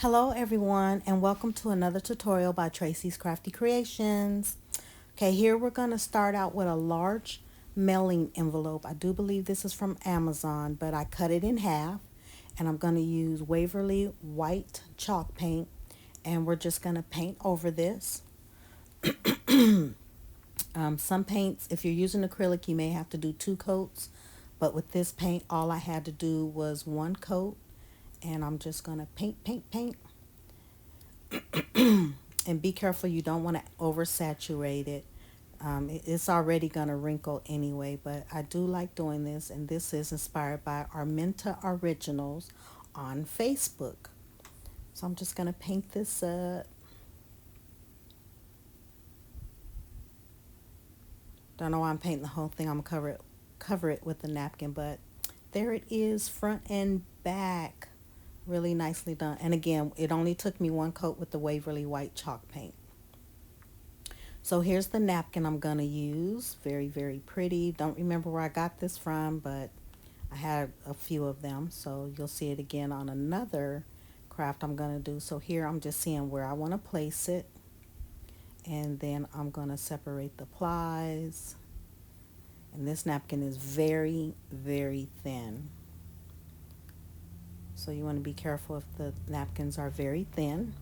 Hello everyone and welcome to another tutorial by Tracy's Crafty Creations. Okay, here we're going to start out with a large mailing envelope. I do believe this is from Amazon, but I cut it in half and I'm going to use Waverly white chalk paint and we're just going to paint over this. Some paints, if you're using acrylic, you may have to do two coats, but with this paint, all I had to do was one coat and I'm just going to paint. And be careful, you don't want to oversaturate it. It's already going to wrinkle anyway, but I do like doing this, and this is inspired by Arminta Originals on Facebook. So I'm just going to paint this up. Don't know why I'm painting the whole thing. I'm going to cover it with a napkin, but there it is, front and back. Really nicely done. And again, it only took me one coat with the Waverly white chalk paint. So here's the napkin I'm going to use. Very, very pretty. Don't remember where I got this from, but I had a few of them. So you'll see it again on another craft I'm going to do. So here I'm just seeing where I want to place it. And then I'm going to separate the plies. And this napkin is very, very thin. So you want to be careful if the napkins are very thin.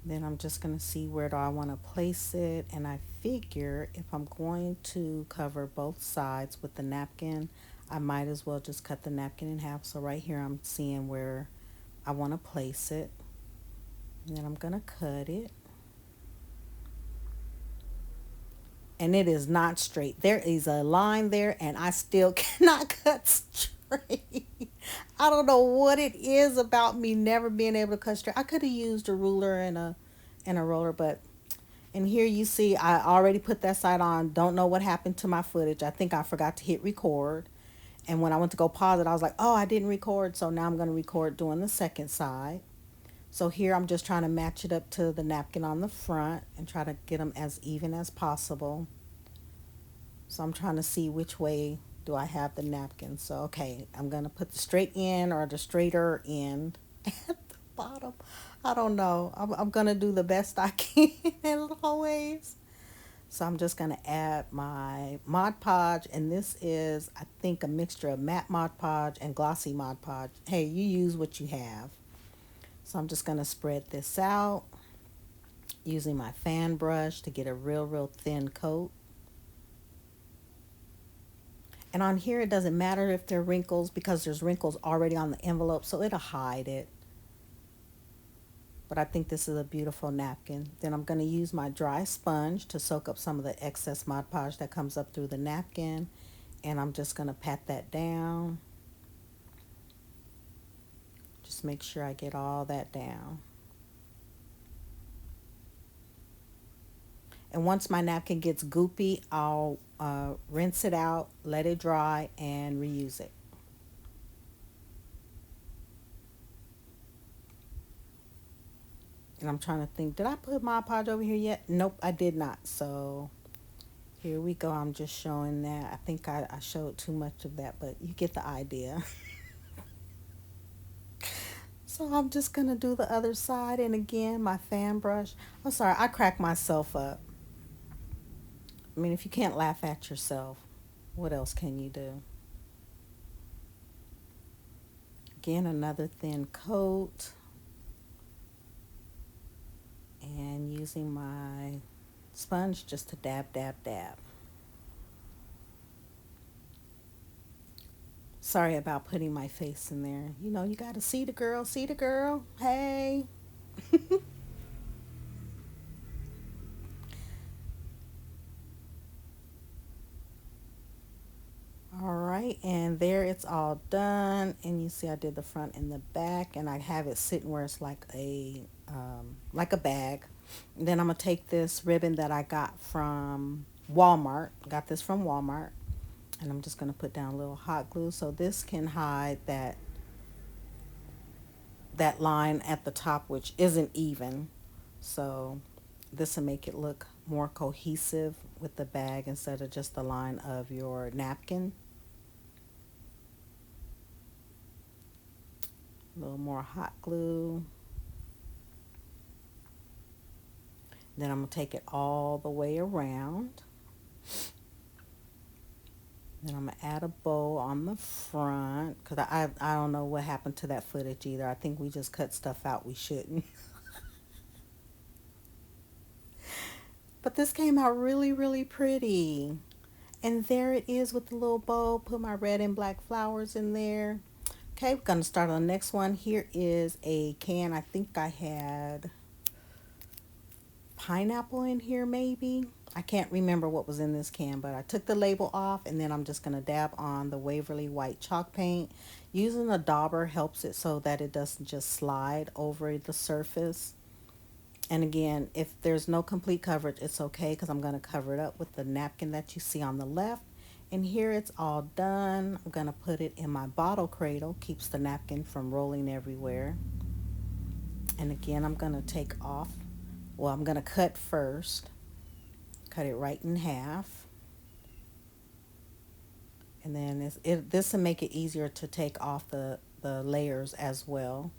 Then I'm just going to see where do I want to place it. And I figure if I'm going to cover both sides with the napkin, I might as well just cut the napkin in half. So right here I'm seeing where I want to place it. And then I'm going to cut it. And it is not straight. There is a line there and I still cannot cut straight. I don't know what it is about me never being able to cut straight. I could have used a ruler and a roller, but and here you see I already put that side on. Don't know what happened to my footage. I think I forgot to hit record. And when I went to go pause it, I was like, oh, I didn't record. So now I'm going to record doing the second side. So here I'm just trying to match it up to the napkin on the front and try to get them as even as possible. So I'm trying to see which way do I have the napkin. So, okay, I'm going to put the straight end or the straighter end at the bottom. I don't know. I'm going to do the best I can as always. So I'm just going to add my Mod Podge. And this is, I think, a mixture of matte Mod Podge and glossy Mod Podge. Hey, you use what you have. So I'm just going to spread this out using my fan brush to get a real, real thin coat. And on here, it doesn't matter if there are wrinkles because there's wrinkles already on the envelope, so it'll hide it. But I think this is a beautiful napkin. Then I'm going to use my dry sponge to soak up some of the excess Mod Podge that comes up through the napkin. And I'm just going to pat that down. Just make sure I get all that down. And once my napkin gets goopy, I'll rinse it out, let it dry, and reuse it. And I'm trying to think, did I put Mod Podge over here yet? Nope, I did not. So here we go. I'm just showing that. I think I showed too much of that, but you get the idea. So I'm just going to do the other side. And again, my fan brush. I'm sorry, I cracked myself up. I mean, if you can't laugh at yourself, what else can you do? Again, another thin coat. And using my sponge just to dab, dab, dab. Sorry about putting my face in there. You know, you got to see the girl, see the girl. Hey. All right, and there it's all done. And you see I did the front and the back, and I have it sitting where it's like a bag. And then I'm gonna take this ribbon that I got from Walmart. Got this from Walmart, and I'm just gonna put down a little hot glue so this can hide that line at the top, which isn't even. So this will make it look more cohesive with the bag instead of just the line of your napkin. A little more hot glue. Then I'm going to take it all the way around. Then I'm going to add a bow on the front because I don't know what happened to that footage either. I think we just cut stuff out we shouldn't. But this came out really, really pretty. And there it is with the little bow. Put my red and black flowers in there. Okay, we're going to start on the next one. Here is a can. I think I had pineapple in here maybe. I can't remember what was in this can, but I took the label off and then I'm just going to dab on the Waverly white chalk paint. Using a dauber helps it so that it doesn't just slide over the surface. And again, if there's no complete coverage, it's okay because I'm going to cover it up with the napkin that you see on the left. And here it's all done. I'm going to put it in my bottle cradle. Keeps the napkin from rolling everywhere. And again, I'm going to take off. Well, I'm going to cut first. Cut it right in half. And then this will make it easier to take off the layers as well.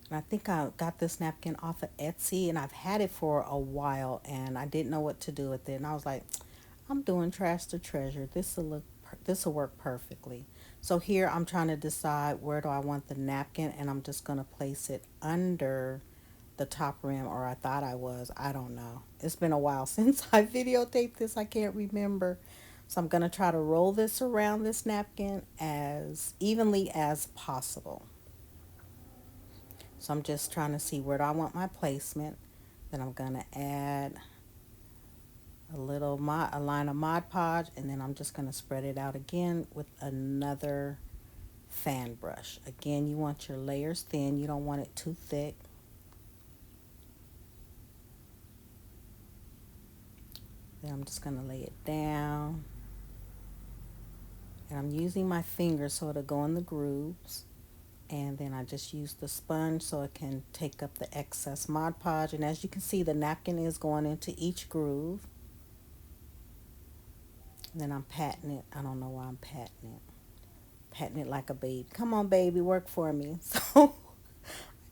And I think I got this napkin off of Etsy and I've had it for a while and I didn't know what to do with it. And I was like, I'm doing trash to treasure. This will work perfectly. So here I'm trying to decide where do I want the napkin and I'm just going to place it under the top rim, or I thought I was. I don't know. It's been a while since I videotaped this. I can't remember. So I'm going to try to roll this around this napkin as evenly as possible. So I'm just trying to see where do I want my placement. Then I'm going to add a line of Mod Podge, and then I'm just going to spread it out again with another fan brush. Again, you want your layers thin. You don't want it too thick. Then I'm just going to lay it down. And I'm using my fingers so it'll go in the grooves. And then I just use the sponge so it can take up the excess Mod Podge. And as you can see, the napkin is going into each groove. And then I'm patting it. I don't know why I'm patting it. Patting it like a baby. Come on, baby, work for me. So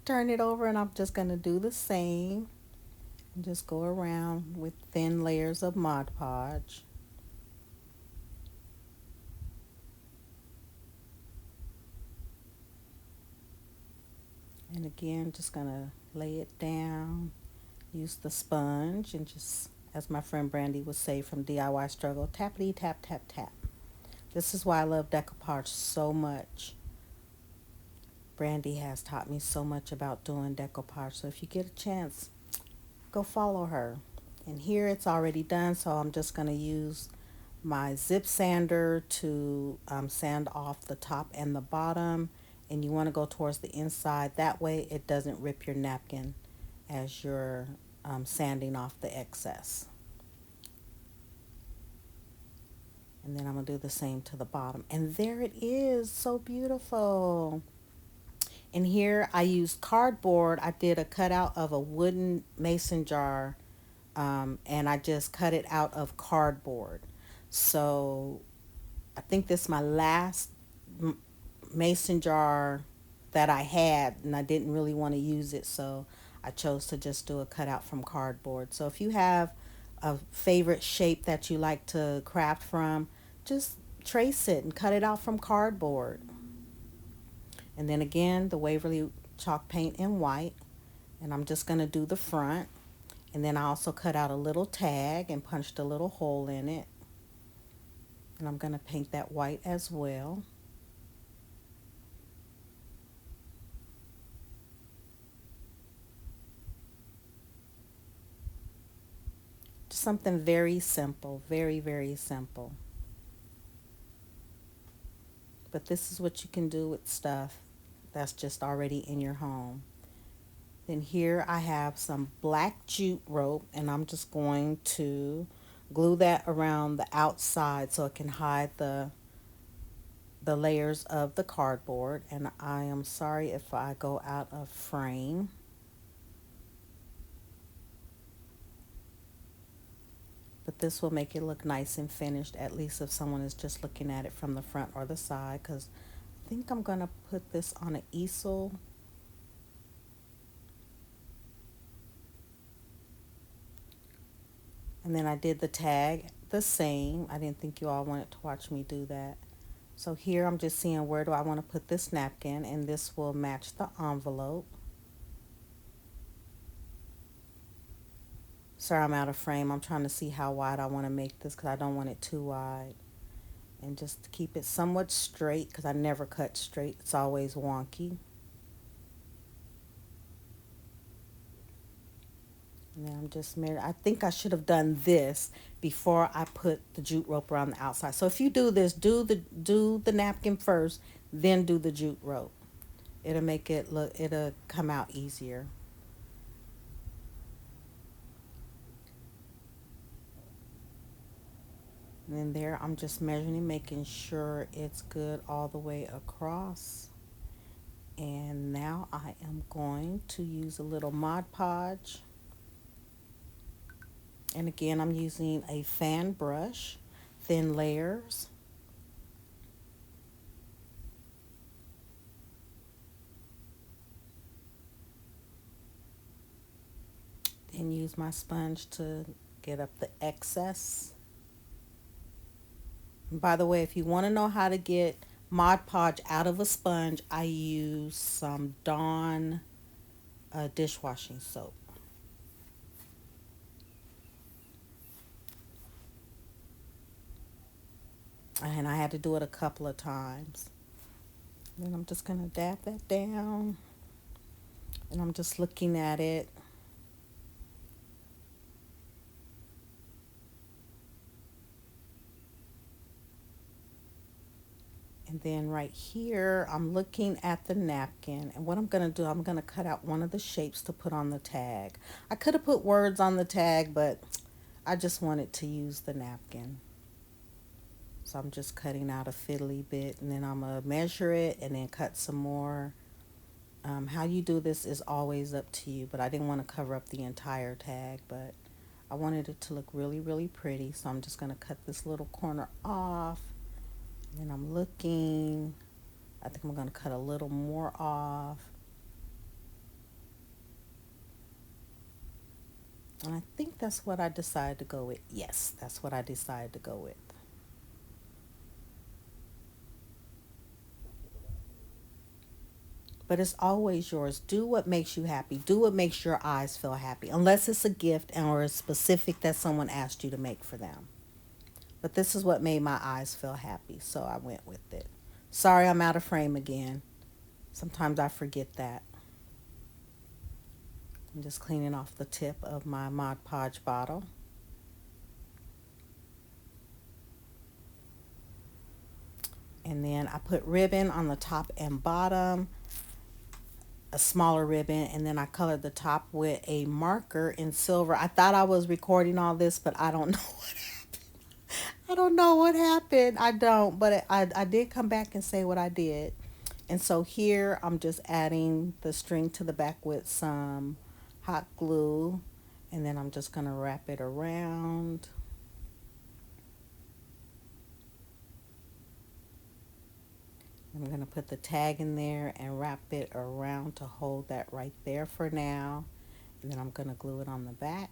turn it over and I'm just going to do the same. And just go around with thin layers of Mod Podge. And again, just going to lay it down. Use the sponge and just, as my friend Brandy would say from DIY Struggle, tappity tap tap tap. This is why I love decoupage so much. Brandy has taught me so much about doing decoupage. So if you get a chance, go follow her. And here it's already done, so I'm just going to use my zip sander to sand off the top and the bottom. And you want to go towards the inside. That way it doesn't rip your napkin as you're sanding off the excess. And then I'm going to do the same to the bottom. And there it is. So beautiful. And here I used cardboard. I did a cutout of a wooden mason jar. And I just cut it out of cardboard. So I think this is my last mason jar that I had. And I didn't really want to use it. So I chose to just do a cutout from cardboard. So if you have a favorite shape that you like to craft from, just trace it and cut it out from cardboard. And then again, the Waverly chalk paint in white. And I'm just going to do the front. And then I also cut out a little tag and punched a little hole in it. And I'm going to paint that white as well. Just something very simple, very, very simple. But this is what you can do with stuff that's just already in your home. Then here I have some black jute rope and I'm just going to glue that around the outside so it can hide the the layers of the cardboard, and I am sorry if I go out of frame. But this will make it look nice and finished, at least if someone is just looking at it from the front or the side, because I think I'm going to put this on an easel. And then I did the tag the same. I didn't think you all wanted to watch me do that. So here I'm just seeing where do I want to put this napkin, and this will match the envelope. Sorry, I'm out of frame. I'm trying to see how wide I want to make this because I don't want it too wide. And just keep it somewhat straight because I never cut straight. It's always wonky. And then I'm just measuring. I think I should have done this before I put the jute rope around the outside. So if you do this, do the napkin first, then do the jute rope. It'll make it look, it'll come out easier. And then there I'm just measuring, making sure it's good all the way across. And now I am going to use a little Mod Podge. And again, I'm using a fan brush, thin layers. Then use my sponge to get up the excess. And by the way, if you want to know how to get Mod Podge out of a sponge, I use some Dawn dishwashing soap. And I had to do it a couple of times. Then I'm just going to dab that down. And I'm just looking at it. And then right here, I'm looking at the napkin. And what I'm going to do, I'm going to cut out one of the shapes to put on the tag. I could have put words on the tag, but I just wanted to use the napkin. So I'm just cutting out a fiddly bit, and then I'm going to measure it and then cut some more. How you do this is always up to you, but I didn't want to cover up the entire tag, but I wanted it to look really, really pretty. So I'm just going to cut this little corner off. And I'm looking. I think I'm going to cut a little more off. And I think that's what I decided to go with. Yes, that's what I decided to go with. But it's always yours. Do what makes you happy. Do what makes your eyes feel happy. Unless it's a gift or it's specific that someone asked you to make for them. But this is what made my eyes feel happy, so I went with it. Sorry, I'm out of frame again. Sometimes I forget that. I'm just cleaning off the tip of my Mod Podge bottle. And then I put ribbon on the top and bottom, a smaller ribbon, and then I colored the top with a marker in silver. I thought I was recording all this, but I don't know what happened. I don't know what happened. I don't, but I did come back and say what I did. And so here I'm just adding the string to the back with some hot glue, and then I'm just going to wrap it around. I'm going to put the tag in there and wrap it around to hold that right there for now. And then I'm going to glue it on the back.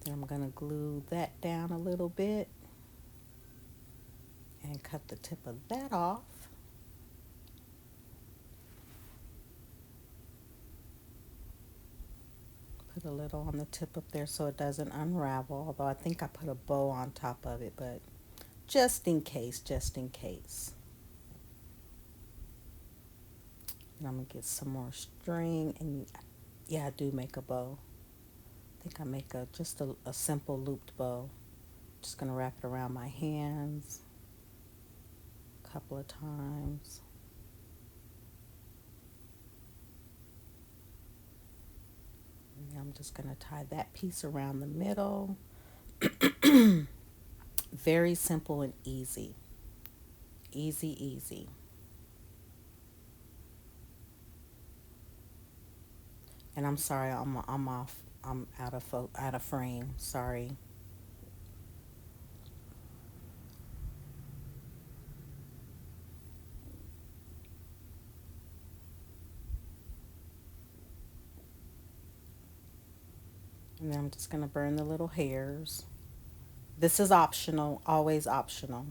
Then I'm going to glue that down a little bit and cut the tip of that off. Put a little on the tip up there so it doesn't unravel, although I think I put a bow on top of it, but just in case, just in case. And I'm going to get some more string, and yeah, I do make a bow. I think I make just a simple looped bow. Just going to wrap it around my hands a couple of times. And I'm just going to tie that piece around the middle. Very simple and easy. Easy, easy. And I'm sorry, I'm off. I'm out of frame. Sorry. And then I'm just going to burn the little hairs. This is optional, always optional.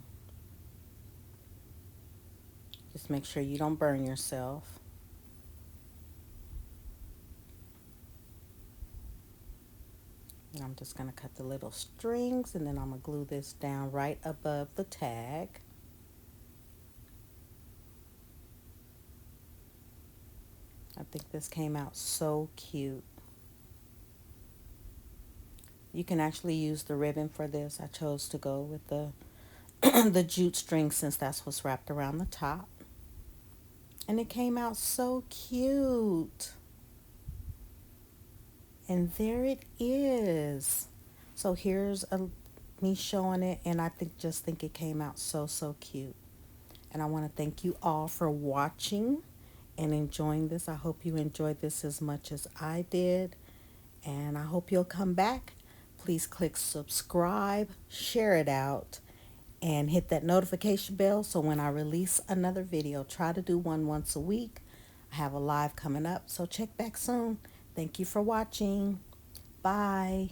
Just make sure you don't burn yourself. And I'm just going to cut the little strings, and then I'm going to glue this down right above the tag. I think this came out so cute. You can actually use the ribbon for this. I chose to go with the the jute string since that's what's wrapped around the top. And it came out so cute. And there it is. So here's me showing it, and I think it came out so cute. And I want to thank you all for watching and enjoying this. I hope you enjoyed this as much as I did, and I hope you'll come back. Please click subscribe, share it out, and hit that notification bell so when I release another video, try to do one once a week. I have a live coming up, so check back soon. Thank you for watching. Bye.